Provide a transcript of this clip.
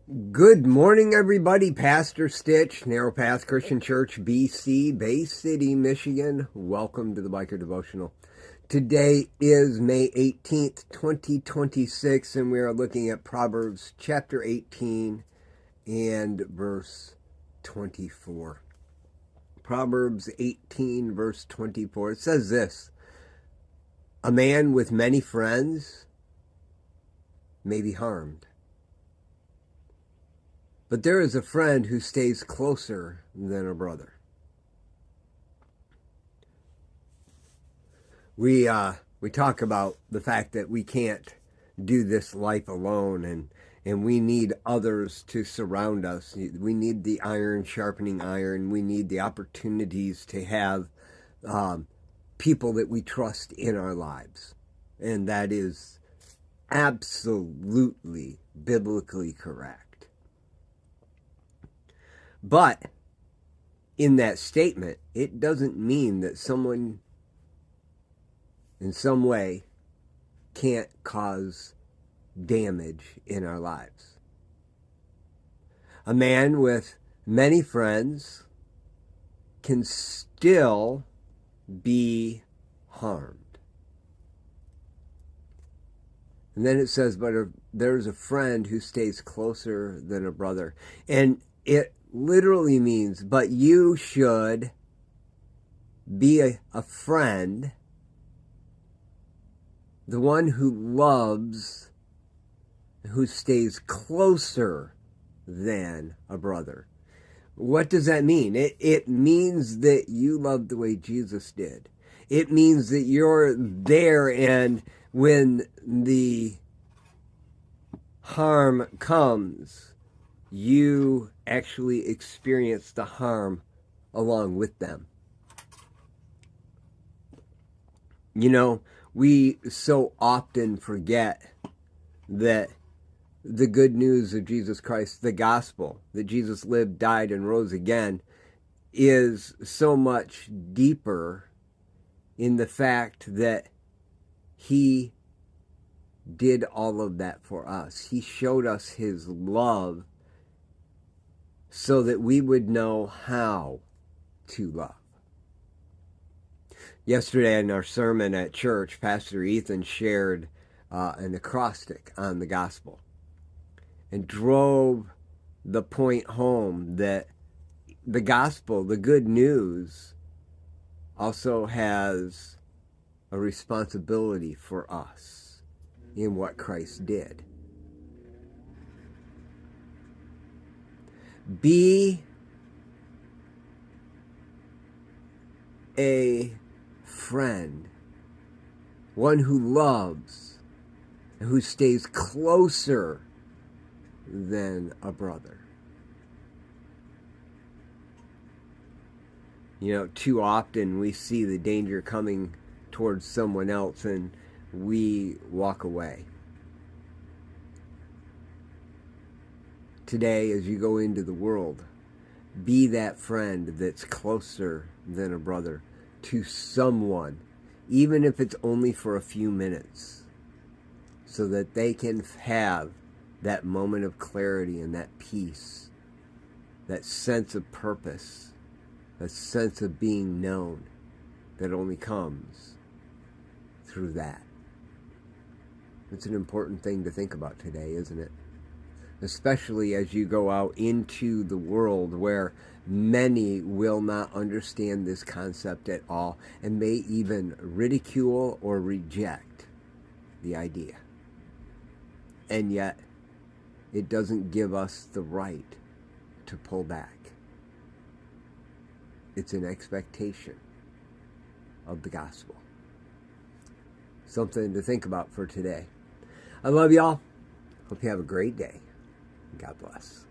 Good morning, everybody. Pastor Stitch, Narrow Path Christian Church, BC, Bay City, Michigan. Welcome to the Biker Devotional. Today is May 18th, 2026, and we are looking at Proverbs chapter 18 and verse 24. Proverbs 18, verse 24. It says this: "A man with many friends may be harmed, but there is a friend who stays closer than a brother." We talk about the fact that we can't do this life alone, and we need others to surround us. We need the iron sharpening iron. We need the opportunities to have people that we trust in our lives. And that is absolutely biblically correct. But in that statement, it doesn't mean that someone in some way can't cause damage in our lives. A man with many friends can still be harmed. And then it says, but there's a friend who stays closer than a brother. And it literally means, but you should be a friend, the one who loves, who stays closer than a brother. What does that mean? It means that you love the way Jesus did. It means that you're there, and when the harm comes, you actually experience the harm along with them. You know, we so often forget that the good news of Jesus Christ, the gospel, that Jesus lived, died, and rose again, is so much deeper in the fact that he did all of that for us. He showed us his love so that we would know how to love. Yesterday in our sermon at church, Pastor Ethan shared an acrostic on the gospel and drove the point home that the gospel, the good news, also has a responsibility for us in what Christ did. Be a friend, one who loves and who stays closer than a brother. You know, too often we see the danger coming towards someone else and we walk away. Today, as you go into the world, be that friend that's closer than a brother to someone, even if it's only for a few minutes, so that they can have that moment of clarity and that peace, that sense of purpose, that sense of being known that only comes through that. It's an important thing to think about today, isn't it? Especially as you go out into the world where many will not understand this concept at all and may even ridicule or reject the idea. And yet, it doesn't give us the right to pull back. It's an expectation of the gospel. Something to think about for today. I love y'all. Hope you have a great day. God bless.